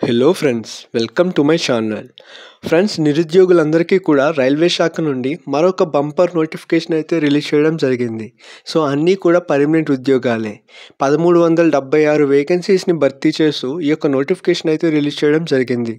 Hello friends, welcome to my channel. Friends, నిరుద్యోగులందరికీ కూడా railway శాఖ నుండి మరొక బంపర్ నోటిఫికేషన్ అయితే రిలీజ్ చేయడం జరిగింది. సో అన్నీ కూడా పర్మనెంట్ ఉద్యోగాలే. 1376 వేకెన్సీస్ని భర్తీ చేస్తూ ఈ యొక్క నోటిఫికేషన్ అయితే రిలీజ్ చేయడం జరిగింది.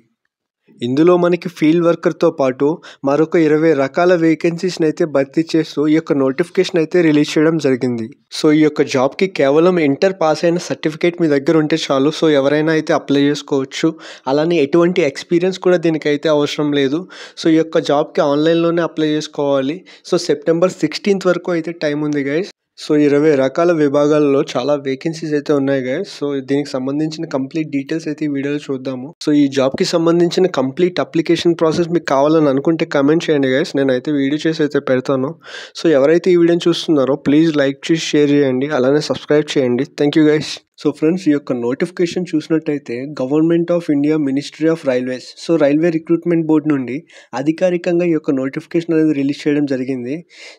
ఇందులో మనకి ఫీల్డ్ వర్కర్తో పాటు మరొక 20 రకాల వేకెన్సీస్ని అయితే భర్తీ చేస్తూ ఈ యొక్క నోటిఫికేషన్ అయితే రిలీజ్ చేయడం జరిగింది. సో ఈ యొక్క జాబ్కి కేవలం ఇంటర్ పాస్ అయిన సర్టిఫికేట్ మీ దగ్గర ఉంటే చాలు. సో ఎవరైనా అయితే అప్లై చేసుకోవచ్చు. అలానే ఎటువంటి ఎక్స్పీరియన్స్ కూడా దీనికైతే అవసరం లేదు. సో ఈ యొక్క జాబ్కి ఆన్లైన్లోనే అప్లై చేసుకోవాలి. సో సెప్టెంబర్ 16th వరకు అయితే టైం ఉంది గైస్. సో 20 రకాల విభాగాల్లో చాలా వేకెన్సీస్ అయితే ఉన్నాయి గైస్. సో దీనికి సంబంధించిన కంప్లీట్ డీటెయిల్స్ అయితే ఈ వీడియోలో చూద్దాము. సో ఈ జాబ్కి సంబంధించిన కంప్లీట్ అప్లికేషన్ ప్రాసెస్ మీకు కావాలని అనుకుంటే కమెంట్ చేయండి గైస్. నేనైతే వీడియో చేసి అయితే పెడతాను. సో ఎవరైతే ఈ వీడియోని చూస్తున్నారో ప్లీజ్ లైక్ చేసి షేర్ చేయండి, అలానే సబ్స్క్రైబ్ చేయండి. Thank you guys. So friends, ఈ యొక్క నోటిఫికేషన్ చూసినట్టయితే government of India ministry of railways, so railway recruitment board నుండి అధికారికంగా ఈ యొక్క నోటిఫికేషన్ అనేది రిలీజ్ చేయడం జరిగింది.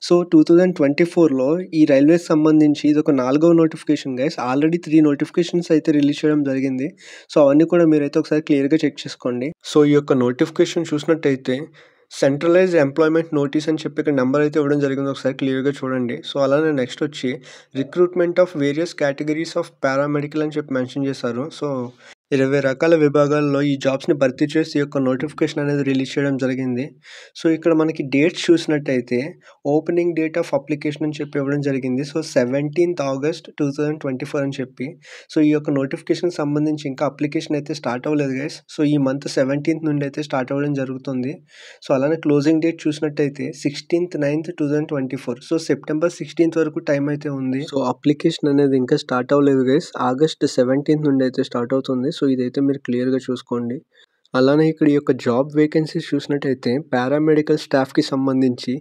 సో 2024లో ఈ రైల్వేస్ సంబంధించి ఇది ఒక 4వ నోటిఫికేషన్ గైస్. ఆల్రెడీ 3 నోటిఫికేషన్స్ అయితే రిలీజ్ చేయడం జరిగింది. సో అవన్నీ కూడా మీరైతే ఒకసారి క్లియర్గా చెక్ చేసుకోండి. సో ఈ యొక్క నోటిఫికేషన్ చూసినట్టయితే సెంట్రలైజ్ ఎంప్లాయ్మెంట్ నోటీస్ అని చెప్పి ఇక్కడ నెంబర్ అయితే ఇవ్వడం జరిగింది, ఒకసారి క్లియర్గా చూడండి. సో అలానే నెక్స్ట్ వచ్చి recruitment of various categories of paramedical అని చెప్పి మెన్షన్ చేశారు. సో 20 రకాల విభాగాల్లో ఈ జాబ్స్ని భర్తీ చేసి ఈ యొక్క నోటిఫికేషన్ అనేది రిలీజ్ చేయడం జరిగింది. సో ఇక్కడ మనకి డేట్స్ చూసినట్టయితే ఓపెనింగ్ డేట్ ఆఫ్ అప్లికేషన్ అని చెప్పి ఇవ్వడం జరిగింది. సో 17th August 2024 అని చెప్పి. సో ఈ యొక్క నోటిఫికేషన్ సంబంధించి ఇంకా అప్లికేషన్ అయితే స్టార్ట్ అవ్వలేదు గైస్. సో ఈ మంత్ 17th నుండి అయితే స్టార్ట్ అవ్వడం జరుగుతుంది. సో అలానే క్లోజింగ్ డేట్ చూసినట్టయితే 16/9/2024. సో సెప్టెంబర్ 16th వరకు టైం అయితే ఉంది. సో అప్లికేషన్ అనేది ఇంకా స్టార్ట్ అవ్వలేదు గైస్. August 17th నుండి అయితే స్టార్ట్ అవుతుంది. సో ఇదైతే మీరు క్లియర్గా చూసుకోండి. అలానే ఇక్కడ ఈ యొక్క జాబ్ వేకెన్సీస్ చూసినట్టయితే పారామెడికల్ స్టాఫ్కి సంబంధించి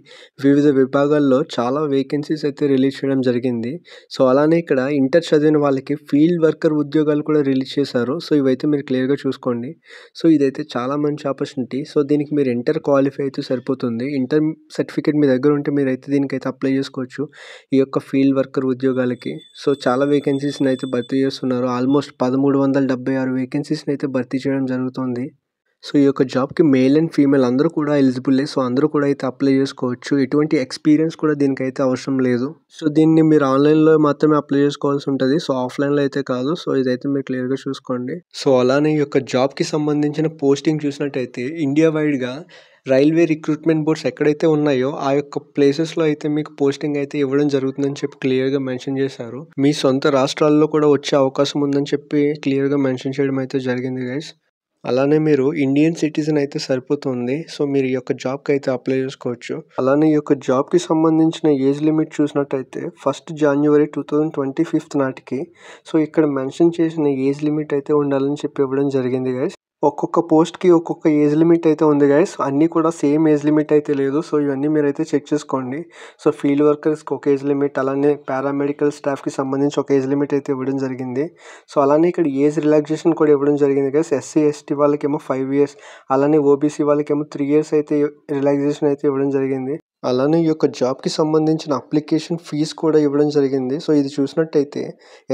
వివిధ విభాగాల్లో చాలా వేకెన్సీస్ అయితే రిలీజ్ చేయడం జరిగింది. సో అలానే ఇక్కడ ఇంటర్ చదివిన వాళ్ళకి ఫీల్డ్ వర్కర్ ఉద్యోగాలు కూడా రిలీజ్ చేశారు. సో ఇవైతే మీరు క్లియర్గా చూసుకోండి. సో ఇదైతే చాలా మంచి ఆపర్చునిటీ. సో దీనికి మీరు ఇంటర్ క్వాలిఫై అయితే సరిపోతుంది. ఇంటర్ సర్టిఫికేట్ మీ దగ్గర ఉంటే మీరైతే దీనికైతే అప్లై చేసుకోవచ్చు ఈ యొక్క ఫీల్డ్ వర్కర్ ఉద్యోగాలకి. సో చాలా వేకెన్సీస్ని అయితే భర్తీ చేస్తున్నారు. ఆల్మోస్ట్ 1376 వేకెన్సీస్ని అయితే భర్తీ చేయడం జరుగుతుంది. సో ఈ యొక్క జాబ్కి మేల్ అండ్ ఫీమేల్ అందరూ కూడా ఎలిజిబుల్లే. సో అందరూ కూడా అయితే అప్లై చేసుకోవచ్చు. ఎటువంటి ఎక్స్పీరియన్స్ కూడా దీనికైతే అవసరం లేదు. సో దీన్ని మీరు ఆన్లైన్లో మాత్రమే అప్లై చేసుకోవాల్సి ఉంటుంది. సో ఆఫ్లైన్లో అయితే కాదు. సో ఇదైతే మీరు క్లియర్గా చూసుకోండి. సో అలానే ఈ యొక్క జాబ్కి సంబంధించిన పోస్టింగ్ చూసినట్టయితే ఇండియా వైడ్గా రైల్వే రిక్రూట్మెంట్ బోర్డ్స్ ఎక్కడైతే ఉన్నాయో ఆ యొక్క ప్లేసెస్లో అయితే మీకు పోస్టింగ్ అయితే ఇవ్వడం జరుగుతుందని చెప్పి క్లియర్గా మెన్షన్ చేశారు. మీ సొంత రాష్ట్రాల్లో కూడా వచ్చే అవకాశం ఉందని చెప్పి క్లియర్గా మెన్షన్ చేయడం అయితే జరిగింది గైస్. అలానే మీరు ఇండియన్ సిటిజన్ అయితే సరిపోతుంది. సో మీరు ఈ యొక్క జాబ్కి అయితే అప్లై చేసుకోవచ్చు. అలానే ఈ యొక్క జాబ్కి సంబంధించిన ఏజ్ లిమిట్ చూసినట్టయితే 1st January 2025 నాటికి. సో ఇక్కడ మెన్షన్ చేసిన ఏజ్ లిమిట్ అయితే ఉండాలని చెప్పి ఇవ్వడం జరిగింది గైస్. ఒక్కొక్క పోస్ట్కి ఒక్కొక్క ఏజ్ లిమిట్ అయితే ఉంది గైస్. అన్నీ కూడా సేమ్ ఏజ్ లిమిట్ అయితే లేదు. సో ఇవన్నీ మీరైతే చెక్ చేసుకోండి. సో ఫీల్డ్ వర్కర్స్కి ఒక ఏజ్ లిమిట్, అలానే పారామెడికల్ స్టాఫ్కి సంబంధించి ఒక ఏజ్ లిమిట్ అయితే ఇవ్వడం జరిగింది. సో అలానే ఇక్కడ ఏజ్ రిలాక్సేషన్ కూడా ఇవ్వడం జరిగింది గైస్. SC ST వాళ్ళకేమో 5 years, అలానే OBC వాళ్ళకేమో 3 years అయితే రిలాక్సేషన్ అయితే ఇవ్వడం జరిగింది. అలానే ఈ యొక్క జాబ్కి సంబంధించిన అప్లికేషన్ ఫీజు కూడా ఇవ్వడం జరిగింది. సో ఇది చూసినట్టయితే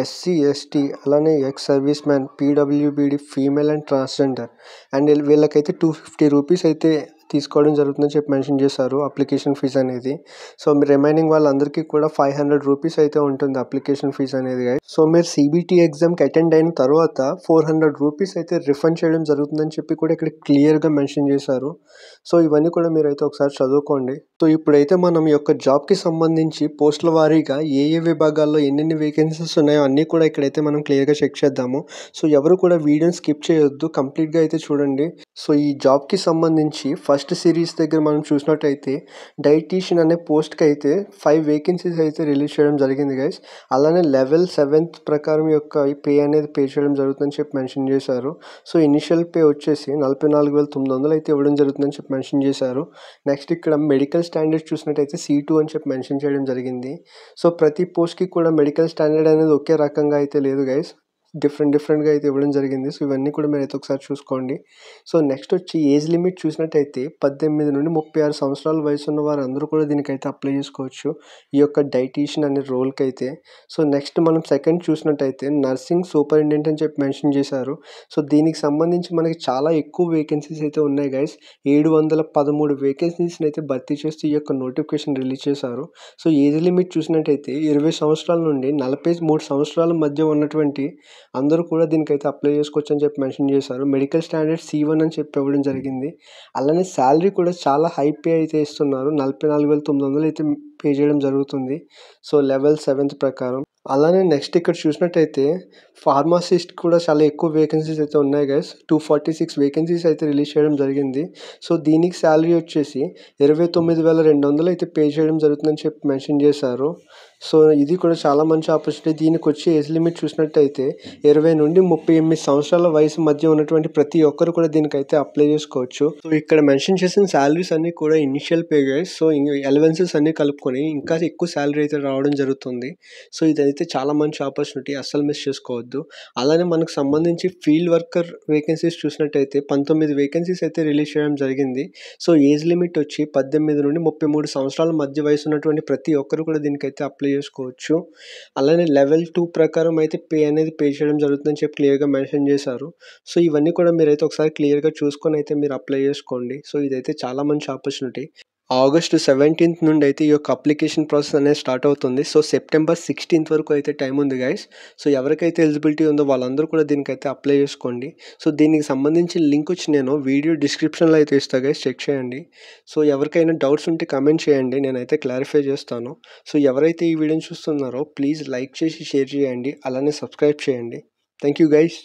SC ST అలానే ex serviceman, PWBD, female and transgender and వీళ్ళకైతే 250 రూపీస్ అయితే తీసుకోవడం జరుగుతుందని చెప్పి మెన్షన్ చేశారు అప్లికేషన్ ఫీజు అనేది. సో రిమైనింగ్ వాళ్ళందరికీ కూడా 500 రూపీస్ అయితే ఉంటుంది అప్లికేషన్ ఫీజు అనేది. సో మీరు CBT ఎగ్జామ్కి అటెండ్ అయిన తర్వాత 400 రూపీస్ అయితే రిఫండ్ చేయడం జరుగుతుందని చెప్పి కూడా ఇక్కడ క్లియర్గా మెన్షన్ చేశారు. సో ఇవన్నీ కూడా మీరైతే ఒకసారి చదువుకోండి. సో ఇప్పుడైతే మనం ఈ యొక్క జాబ్కి సంబంధించి పోస్టుల వారీగా ఏ విభాగాల్లో ఎన్నెన్ని వేకెన్సీస్ ఉన్నాయో అన్నీ కూడా ఇక్కడైతే మనం క్లియర్గా చెక్ చేద్దాము. సో ఎవరు కూడా వీడియోని స్కిప్ చేయొద్దు, కంప్లీట్గా అయితే చూడండి. సో ఈ జాబ్కి సంబంధించి ఫస్ట్ సిరీస్ దగ్గర మనం చూసినట్టయితే డైటీషియన్ అనే పోస్ట్కి అయితే 5 వేకెన్సీస్ అయితే రిలీజ్ చేయడం జరిగింది గైస్. అలానే లెవెల్ 7th ప్రకారం యొక్క పే అనేది పే చేయడం జరుగుతుందని చెప్పి మెన్షన్ చేశారు. సో ఇనిషియల్ పే వచ్చేసి 44,900 అయితే ఇవ్వడం జరుగుతుందని చెప్పి మెన్షన్ చేశారు. నెక్స్ట్ ఇక్కడ మెడికల్ స్టాండర్డ్స్ చూసినట్టయితే C2 అని చెప్పి మెన్షన్ చేయడం జరిగింది. సో ప్రతి పోస్ట్కి కూడా మెడికల్ స్టాండర్డ్ అనేది ఒకే రకంగా అయితే లేదు గైస్. డిఫరెంట్‌గా అయితే ఇవ్వడం జరిగింది. సో, ఇవన్నీ కూడా మీరైతే ఒకసారి చూసుకోండి. సో, నెక్స్ట్ వచ్చి ఏజ్ లిమిట్ చూసినట్టయితే 18-36 సంవత్సరాల వయసున్న వారందరూ కూడా దీనికైతే అప్లై చేసుకోవచ్చు. ఈ యొక్క డైటీషియన్ అనే రోల్‌కైతే. సో, నెక్స్ట్ మనం సెకండ్ చూసినట్టయితే నర్సింగ్ సూపరింటెండెంట్ అని చెప్పి మెన్షన్ చేశారు. సో, దీనికి సంబంధించి మనకి చాలా ఎక్కువ వేకెన్సీస్ అయితే ఉన్నాయి గైస్. 713 వేకెన్సీస్‌ని అయితే భర్తీ చేస్తూ ఈ యొక్క నోటిఫికేషన్ రిలీజ్ చేశారు. సో, ఏజ్ లిమిట్ చూసినట్టయితే 20 సంవత్సరాల నుండి 43 సంవత్సరాల మధ్య ఉన్నటువంటి అందరూ కూడా దీనికైతే అప్లై చేసుకోవచ్చు అని చెప్పి మెన్షన్ చేశారు. మెడికల్ స్టాండర్డ్ C1 అని చెప్పి ఇవ్వడం జరిగింది. అలానే శాలరీ కూడా చాలా హై పే అయితే ఇస్తున్నారు. 44,900 అయితే పే చేయడం జరుగుతుంది. సో, లెవెల్ 7th ప్రకారం. అలానే నెక్స్ట్ ఇక్కడ చూసినట్టయితే ఫార్మసిస్ట్ కూడా చాలా ఎక్కువ వేకెన్సీస్ అయితే ఉన్నాయి గైస్. 246 వేకెన్సీస్ అయితే రిలీజ్ చేయడం జరిగింది. సో, దీనికి శాలరీ వచ్చేసి 29,200 అయితే పే చేయడం జరుగుతుందని చెప్పి మెన్షన్ చేశారు. సో, ఇది కూడా చాలా మంచి ఆపర్చునిటీ. దీనికొచ్చే ఏజ్ లిమిట్ చూసినట్టయితే 20-38 సంవత్సరాల వయసు మధ్య ఉన్నటువంటి ప్రతి ఒక్కరు కూడా దీనికైతే అప్లై చేసుకోవచ్చు. సో, ఇక్కడ మెన్షన్ చేసిన శాలరీస్ అన్నీ కూడా initial pay guys. So, allowances అన్నీ కలుపుకొని ఇంకా ఎక్కువ శాలరీ అయితే రావడం జరుగుతుంది. సో, ఇదైతే చాలా మంచి ఆపర్చునిటీ. అస్సలు మిస్ చేసుకోవద్దు. అలానే మనకు సంబంధించి ఫీల్డ్ వర్కర్ వేకెన్సీస్ చూసినట్టయితే 19 వేకెన్సీస్ అయితే రిలీజ్ చేయడం జరిగింది. సో, ఏజ్ లిమిట్ వచ్చి 18-33 సంవత్సరాల మధ్య వయసు ఉన్నటువంటి ప్రతి ఒక్కరు కూడా దీనికైతే అప్లై చేసుకోవచ్చు. అలానే లెవెల్ 2 ప్రకారం అయితే పే అనేది పే చేయడం జరుగుతుందని చెప్పి క్లియర్‌గా మెన్షన్ చేశారు. సో, ఇవన్నీ కూడా మీరైతే ఒకసారి క్లియర్‌గా చూసుకొని అయితే మీరు అప్లై చేసుకోండి. సో, ఇదైతే చాలా మంచి ఆపర్చునిటీ. ఆగస్ట్ 17th నుండి అయితే ఈ యొక్క అప్లికేషన్ ప్రాసెస్ అనేది స్టార్ట్ అవుతుంది. సో, సెప్టెంబర్ 16th వరకు అయితే టైం ఉంది గైస్. సో, ఎవరికైతే ఎలిజిబిలిటీ ఉందో వాళ్ళందరూ కూడా దీనికైతే అప్లై చేసుకోండి. సో, దీనికి సంబంధించిన లింక్ వచ్చి నేను వీడియో డిస్క్రిప్షన్‌లో అయితే ఇస్తా గైస్, చెక్ చేయండి. సో, ఎవరికైనా డౌట్స్ ఉంటే కామెంట్ చేయండి, నేనైతే క్లారిఫై చేస్తాను. సో, ఎవరైతే ఈ వీడియోని చూస్తున్నారో ప్లీజ్ లైక్ చేసి షేర్ చేయండి. అలానే సబ్స్క్రైబ్ చేయండి. Thank you guys.